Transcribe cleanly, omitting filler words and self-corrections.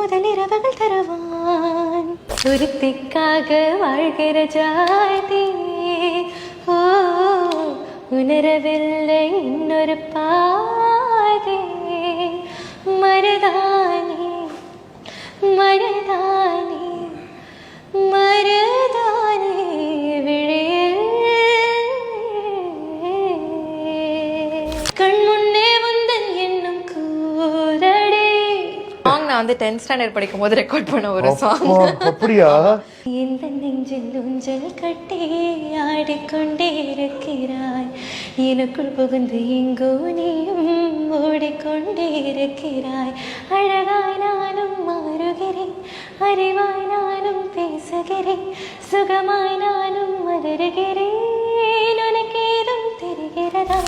முதலிரவுகள் தருவான் ஒருத்திக்காக வாழ்கிற ஜாதி ஓ உணரவில்லை இன்னொரு பாதை மருதானே மருதானே மருதானே விழியில் கண் முன்னே வந்தன் என்னும் கூரடே சாங் நான் வந்து 10th ஸ்டாண்டர்ட் படிக்கும் போது ரெக்கார்ட் பண்ண ஒரு சாங். அப்படியா? இந்த நெஞ்சில் ஊஞ்சல் கட்டி ஆடிக்கொண்டே இருக்கிறாய் எனக்குள் புகுந்து எங்கோ நீயும் ஓடிக்கொண்டே இருக்கிறாய் அழகாய் நானும் மாறுகிறேன் அறிவாய் நானும் பேசுகிறேன் சுகமாய் நானும் மலருகிறேன் உனக்கு ஏதும் தெரிகிறதா